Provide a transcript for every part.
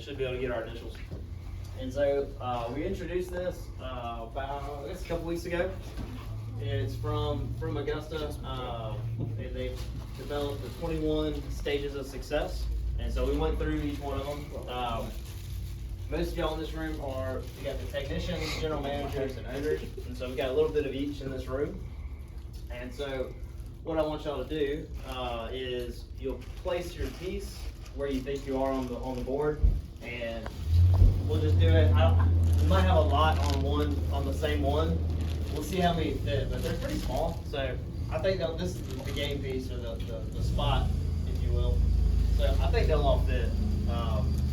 should be able to get our initials. And so we introduced this about, I guess, a couple weeks ago. It's from Augusta. They've developed the 21 stages of success. And so we went through each one of them. Most of y'all in this room we got the technicians, general managers, and owners. And so we got a little bit of each in this room. And so what I want y'all to do is you'll place your piece where you think you are on the board, and we'll just do it. We might have a lot on the same one. We'll see how many fit, but they're pretty small. So I think this is the game piece, or the spot, if you will. So I think they'll all fit.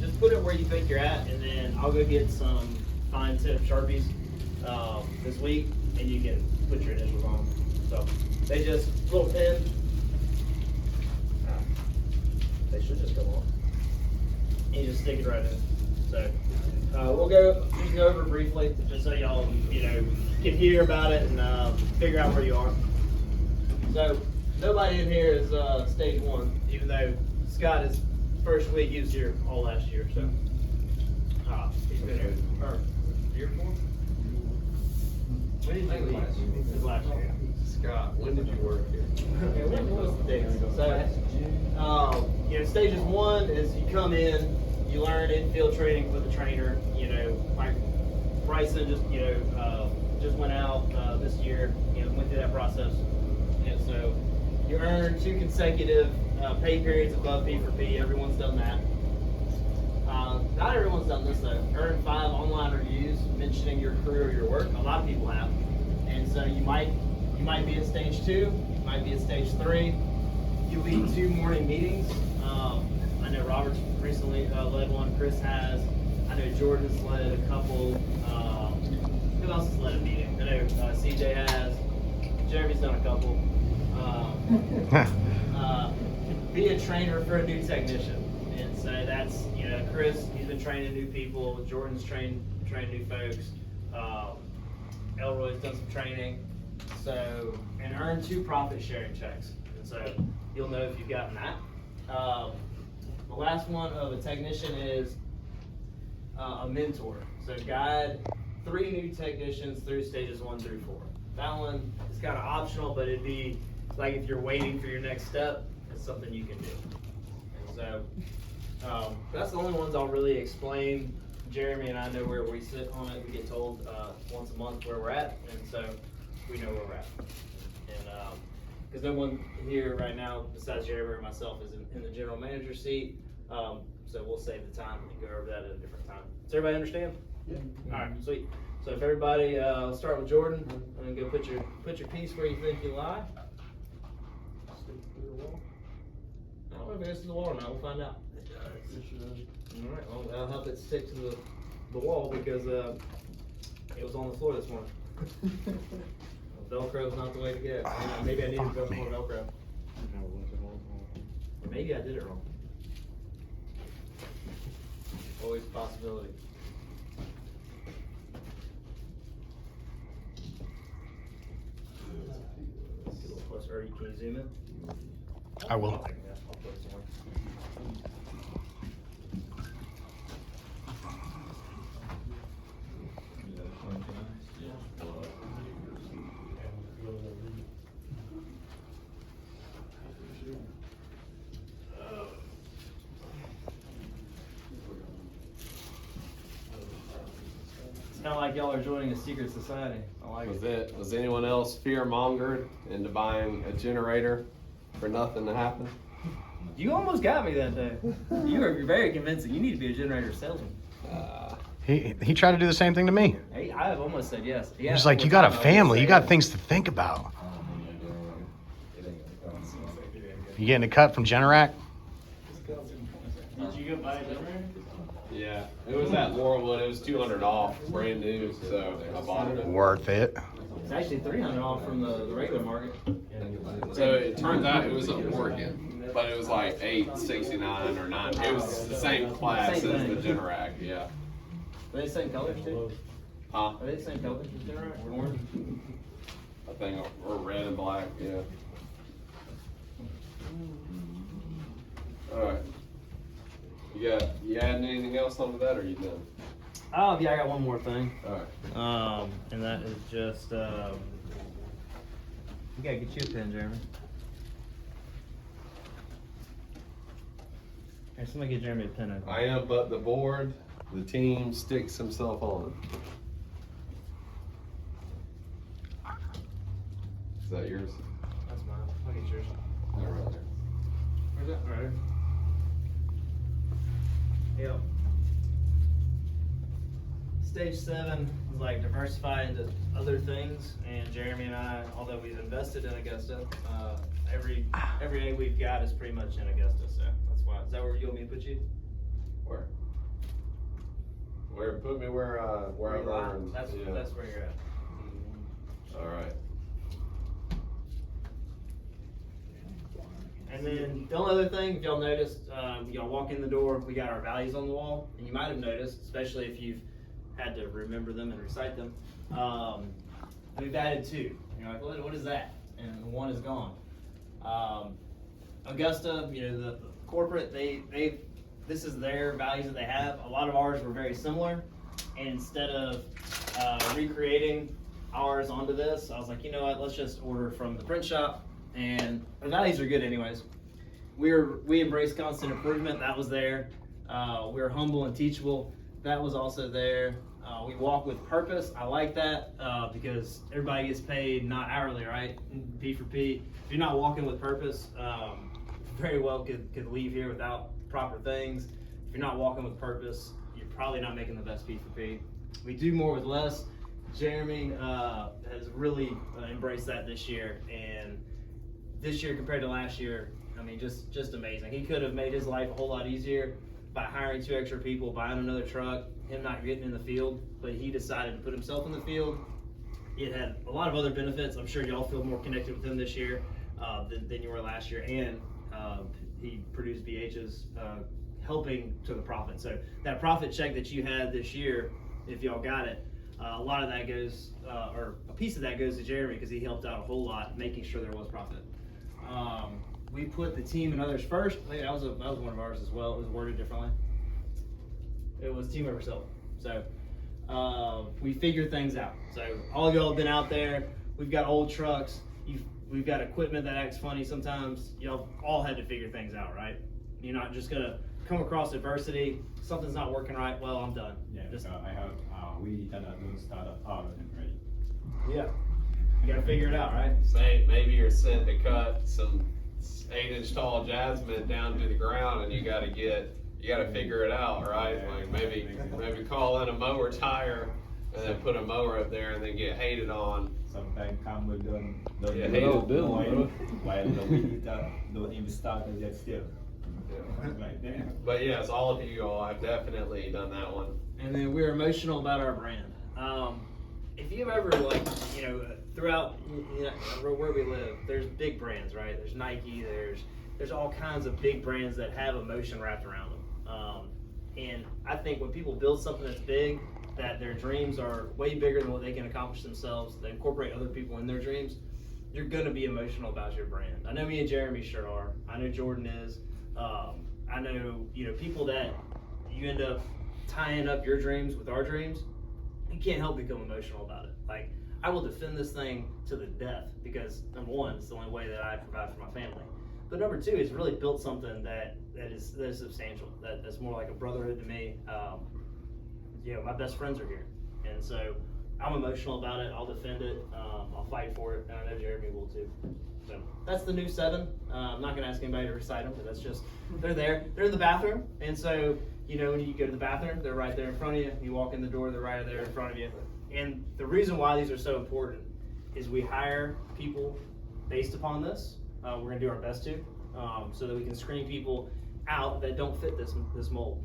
Just put it where you think you're at, and then I'll go get some fine tip Sharpies this week, and you can put your initials on them. So they just, little pin. They should just go on. And you just stick it right in. So we'll just go over briefly, just so y'all can hear about it and figure out where you are. So nobody in here is stage 1, even though Scott is first week. He was here all last year, so he's been here. Or year 4? When did you leave? It was last year. Scott, when did you work here? Okay, what was the date? So, stages 1 is you come in, you learn in-field training with the trainer. Like Bryson just went out this year. Went through that process. So you earn 2 consecutive pay periods above P for P. Everyone's done that. Not everyone's done this though. Earn 5 online reviews mentioning your career or your work. A lot of people have, and so you might be at stage 2. You might be at stage 3. You lead 2 morning meetings. I know Robert's recently led one. Chris has. I know Jordan's led a couple. Who else has led a meeting? I know CJ has. Jeremy's done a couple. Be a trainer for a new technician, and so that's Chris. He's been training new people. Jordan's trained new folks. Elroy's done some training. So, and earn 2 profit sharing checks, and so you'll know if you've gotten that. The last one of a technician is a mentor. So guide 3 new technicians through stages 1 through 4. That one is kind of optional, but it'd be like if you're waiting for your next step, it's something you can do. And so that's the only ones I'll really explain. Jeremy and I know where we sit on it. We get told once a month where we're at, and so we know where we're at. And because no one here right now besides Jeremy or myself is in the general manager seat, so we'll save the time and go over that at a different time. Does everybody understand? Yeah. All right, sweet. So if everybody, let's start with Jordan, and go put your piece where you think you lie. Stick to the wall. I don't know if it goes to the wall or not. We'll find out. All right. Well, that'll help it stick to the wall because it was on the floor this morning. Velcro's not the way to go. Maybe I need to go more Velcro. Or maybe I did it wrong. Always a possibility. Get a little closer. Can you zoom in? I will. I'll put it somewhere. It's kind of like y'all are joining a secret society. I like it. Was anyone else fear-mongered into buying a generator for nothing to happen? You almost got me that day. You were very convincing. You need to be a generator salesman. He tried to do the same thing to me. Hey, I have almost said yes. He's like, you got a family, you got things to think about. You getting a cut from Generac? Did you go buy a generator? Yeah, it was at Laurelwood. It was $200 off, brand new, so I bought it. Worth it. It's actually $300 off from the regular market. So it turns out it was an Oregon, but it was like $869 or $9. It was the same class as the Generac, yeah. Are they the same colors too? Huh? Are they the same colors as Generac? Orange? I think, or red and black, yeah. All right. You adding anything else onto that, or you done? Oh yeah, I got one more thing. All right. And that is just you gotta get you a pen, Jeremy. Here, somebody get Jeremy a pen. Over. I am but the board. The team sticks himself on. Is that yours? That's mine. I'll get yours. No, right there. Where's that? Right here. Yep. Stage 7 is like diversify into other things, and Jeremy and I, although we've invested in Augusta, every day we've got is pretty much in Augusta, so that's why. Is that where you want me to put you? Where? Put me where I learned. That's where you're at. All right. And then the only other thing, if y'all noticed, y'all walk in the door, we got our values on the wall, and you might have noticed, especially if you've had to remember them and recite them, we've added 2. You're like, what is that? And 1 is gone. Augusta, the corporate, this is their values that they have. A lot of ours were very similar, and instead of recreating ours onto this, I was like, you know what, let's just order from the print shop. And the values are good anyways. We embrace constant improvement. That was there. We're humble and teachable. That was also there. We walk with purpose. I like that because everybody gets paid not hourly, right? P for P. If you're not walking with purpose, very well could leave here without proper things. If you're not walking with purpose, you're probably not making the best P for P. We do more with less. Jeremy has really embraced that this year, and this year compared to last year, I mean, just amazing. He could have made his life a whole lot easier by hiring 2 extra people, buying another truck, him not getting in the field, but he decided to put himself in the field. It had a lot of other benefits. I'm sure y'all feel more connected with him this year than you were last year, and he produced BHs helping to the profit. So that profit check that you had this year, if y'all got it, a lot of that goes, or a piece of that goes to Jeremy because he helped out a whole lot making sure there was profit. We put the team and others first. I think that was one of ours as well. It was worded differently. It was team over self. So we figure things out. So all of y'all have been out there. We've got old trucks. We've got equipment that acts funny sometimes. Y'all all had to figure things out, right? You're not just gonna come across adversity. Something's not working right. Well, I'm done. Yeah, I have we kind of don't start a power already. Yeah. You gotta figure it out, right? Say maybe you're sent to cut some 8-inch tall jasmine down to the ground, and you got to figure it out, right? Like maybe call in a mower tire, and then put a mower up there, and then get hated on. Sometimes come with them Yeah, while the weed don't even start and just still. Yeah. Like that. But yes, all of you all have definitely done that one. And then we're emotional about our brand. If you've ever throughout where we live, there's big brands, right? There's Nike, there's all kinds of big brands that have emotion wrapped around them. And I think when people build something that's big, that their dreams are way bigger than what they can accomplish themselves, they incorporate other people in their dreams, you're gonna be emotional about your brand. I know me and Jeremy sure are. I know Jordan is. I know people that you end up tying up your dreams with our dreams. You can't help become emotional about it. Like, I will defend this thing to the death because number 1, it's the only way that I provide for my family. But number 2, it's really built something that is substantial. That's more like a brotherhood to me. My best friends are here, and so I'm emotional about it. I'll defend it. I'll fight for it, and I know Jeremy will too. So that's the new 7. I'm not gonna ask anybody to recite them, but that's just they're there. They're in the bathroom, and so when you go to the bathroom, they're right there in front of you. You walk in the door, they're right there in front of you. And the reason why these are so important is we hire people based upon this. We're gonna do our best to, so that we can screen people out that don't fit this mold.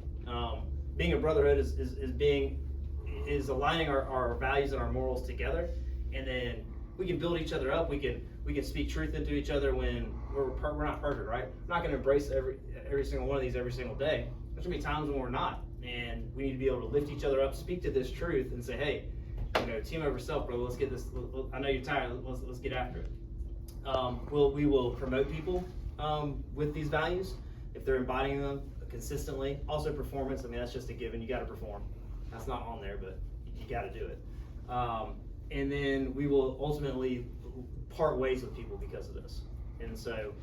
Being a brotherhood is aligning our values and our morals together, and then we can build each other up. We can speak truth into each other when we're not perfect, right? We're not gonna embrace every single one of these every single day. There's gonna be times when we're not, and we need to be able to lift each other up, speak to this truth, and say, hey, team over self, brother. Let's get this. I know you're tired. Let's get after it. We will promote people with these values if they're embodying them consistently. Also performance, I mean, that's just a given, you gotta perform. That's not on there, but you gotta do it. And then we will ultimately part ways with people because of this. And so,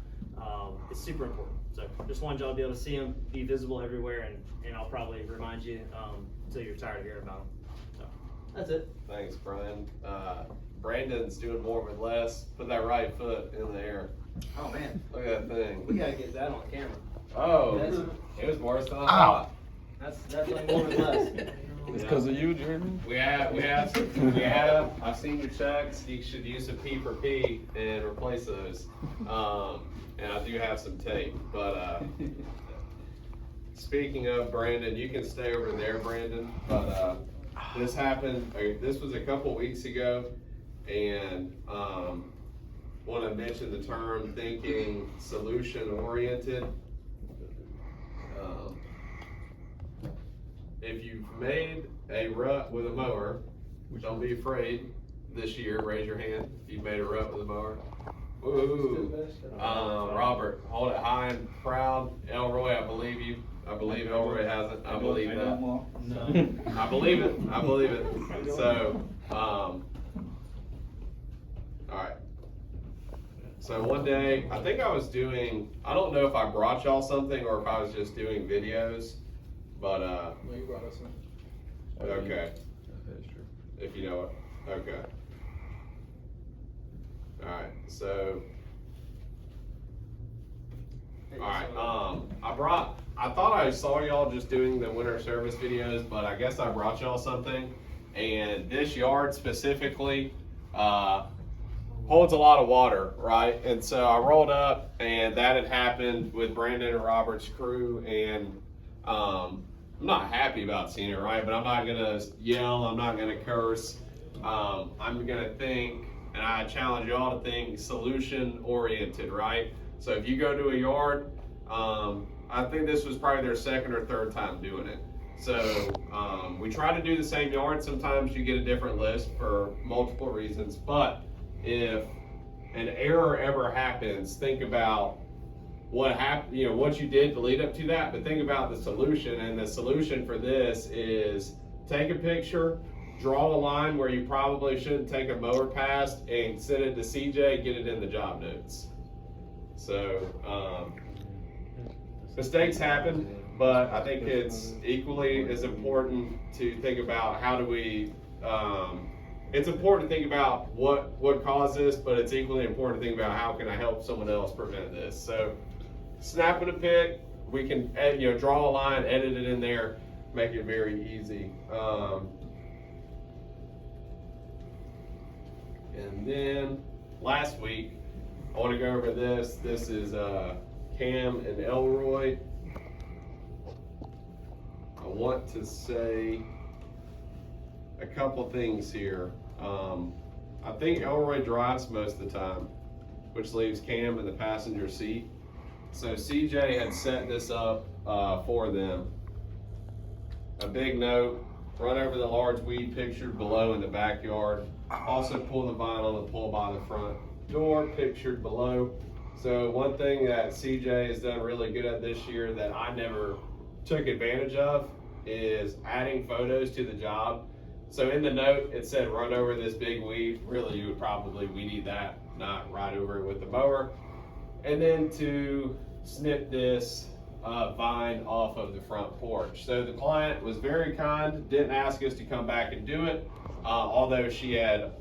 it's super important. So just wanted y'all to be able to see them, be visible everywhere, and I'll probably remind you, until you're tired of hearing about them. So, that's it. Thanks, Brian. Brandon's doing more with less. Put that right foot in the air. Oh, man. Look at that thing. We gotta get that on camera. Oh, That's- it was worse than I Ow. thought. That's definitely more than less. It's because of you, Jeremy? I've seen your checks. You should use a P for P and replace those. And I do have some tape, but, speaking of Brandon, you can stay over there, Brandon, but, this happened, this was a couple weeks ago, and, want to mention the term thinking solution oriented. If you've made a rut with a mower, don't be afraid this year, raise your hand if you've made a rut with a mower. Ooh, Robert, hold it high and proud. Elroy, I believe you. I believe Elroy hasn't. I believe that. I believe it. I believe it. So, alright. So one day, I think I was doing, I don't know if I brought y'all something or if I was just doing videos, but, No, you brought us some. okay, That's true. if you know it, okay. Alright, so, alright, I thought I saw y'all just doing the winter service videos, but I guess I brought y'all something. And this yard specifically, holds a lot of water, right? And so I rolled up, and that had happened with Brandon and Robert's crew, and I'm not happy about seeing it, right? But I'm not gonna yell, I'm not gonna curse. I'm gonna think, and I challenge y'all to think solution oriented, right? So if you go to a yard, I think this was probably their second or third time doing it. So we try to do the same yard. Sometimes you get a different list for multiple reasons, but if an error ever happens, think about what happened, what you did to lead up to that, but think about the solution. And the solution for this is take a picture, draw a line where you probably shouldn't take a mower past, and send it to CJ, get it in the job notes. So, mistakes happen, but I think it's equally as important to think about how do we, it's important to think about what caused this, but it's equally important to think about how can I help someone else prevent this. So snapping a pic, we can draw a line, edit it in there, make it very easy. And then last week, I want to go over this. This is Cam and Elroy. I want to say a couple things here. I think Elroy drives most of the time, which leaves Cam in the passenger seat. So CJ had set this up for them. A big note, run over the large weed pictured below in the backyard. Also pull the vinyl and pull by the front door pictured below. So one thing that CJ has done really good at this year that I never took advantage of is adding photos to the job. So in the note, it said run over this big weed. Really, you would probably weed eat that, not ride over it with the mower. And then to snip this vine off of the front porch. So the client was very kind, didn't ask us to come back and do it, although she had,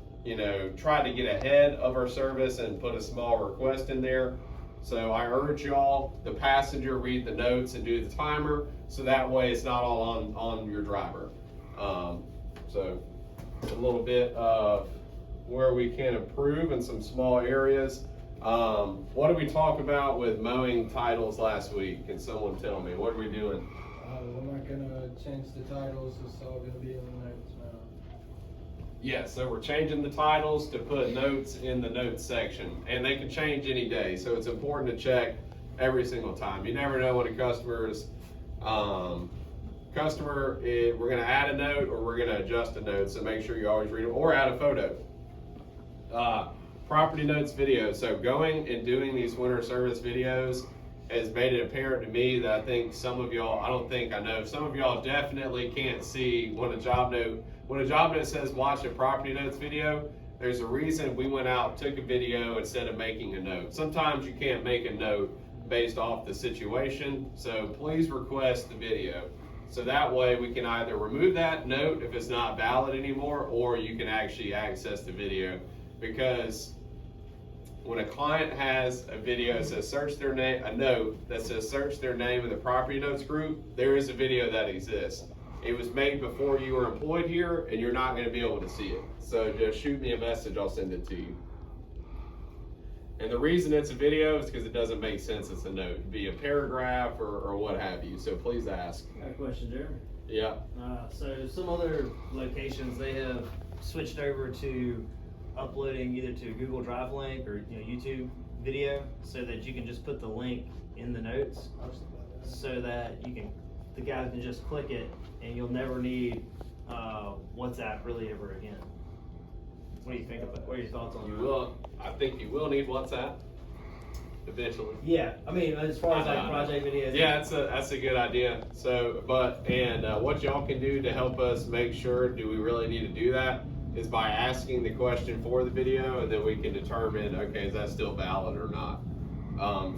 tried to get ahead of her service and put a small request in there. So I urge y'all, the passenger, read the notes and do the timer, so that way it's not all on your driver. So a little bit of where we can improve in some small areas. What did we talk about with mowing titles last week? Can someone tell me? What are we doing? We're not gonna change the titles, it's all gonna be in the notes now. Yeah, so we're changing the titles to put notes in the notes section, and they can change any day, so it's important to check every single time. You never know when a customer's we're gonna add a note or we're gonna adjust a note, so make sure you always read it, or add a photo. Property notes video, so going and doing these winter service videos has made it apparent to me that I think some of y'all, I know some of y'all definitely can't see when a job note says watch a property notes video. There's a reason we went out, took a video instead of making a note. Sometimes you can't make a note based off the situation, so please request the video. So that way we can either remove that note if it's not valid anymore, or you can actually access the video. Because when a client has a video that says search their name, a note that says search their name in the property notes group, there is a video that exists. It was made before you were employed here, and you're not going to be able to see it. So just shoot me a message, I'll send it to you. And the reason it's a video is because it doesn't make sense as a note. It'd be a paragraph or what have you. So please ask. I got a question, Jeremy. Yeah. So some other locations, they have switched over to uploading either to Google Drive link or YouTube video, so that you can just put the link in the notes, so that the guy can just click it, and you'll never need WhatsApp really ever again. What do you think about? What are your thoughts on that? I think you will need WhatsApp eventually. Yeah, I mean, as far as like project videos. Yeah, that's a good idea. So, what y'all can do to help us make sure, do we really need to do that, is by asking the question for the video, and then we can determine, okay, is that still valid or not?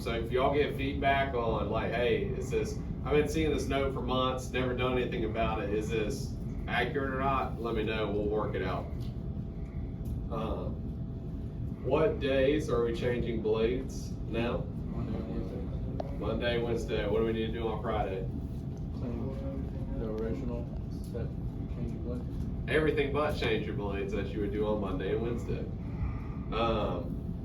So if y'all get feedback on like, hey, I've been seeing this note for months, never done anything about it, is this accurate or not? Let me know, we'll work it out. What days are we changing blades now? Monday, Wednesday. What do we need to do on Friday? The original set, change your blade. Everything but change your blades that you would do on Monday and Wednesday.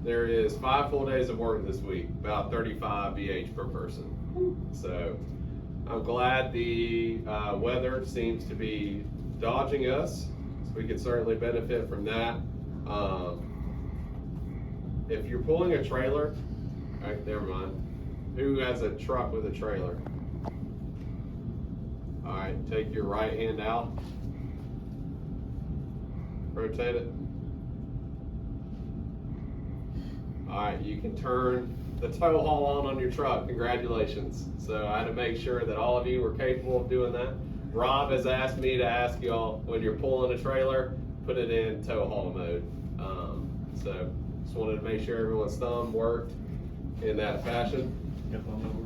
There is 5 full days of work this week, about 35 BH per person. So I'm glad the weather seems to be dodging us, so we can certainly benefit from that. If you're pulling a trailer, alright, never mind. Who has a truck with a trailer? Alright, take your right hand out. Rotate it. Alright, you can turn the tow haul on your truck. Congratulations. So I had to make sure that all of you were capable of doing that. Rob has asked me to ask y'all, when you're pulling a trailer, put it in tow haul mode. So just wanted to make sure everyone's thumb worked in that fashion. Yep, I'm over.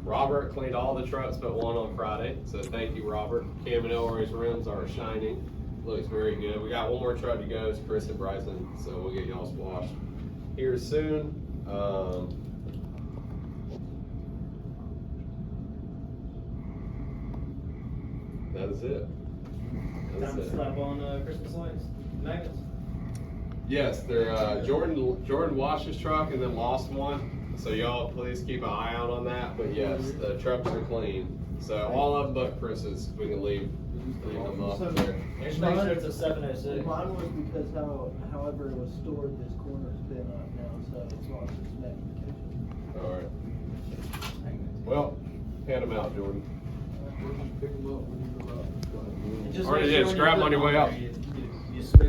Robert cleaned all the trucks but one on Friday, so thank you, Robert. Cam and Elroy's rims are shining. Looks very good. We got one more truck to go. It's Chris and Bryson, so we'll get y'all washed here soon. That is it. Time to slap on Christmas lights, magnets. Yes, they're Jordan washed his truck and then lost one, so y'all please keep an eye out on that. But yes, the trucks are clean, so all of them but Chris's, we can leave them up there. Just make sure it's a 706. Mine was because however it was stored, this corner's been up now, so it's lost its magnification. All right. Well, hand them out, Jordan. Pick them up when you go out. Just Already make did. when Just grab you them on put your way out. You smooth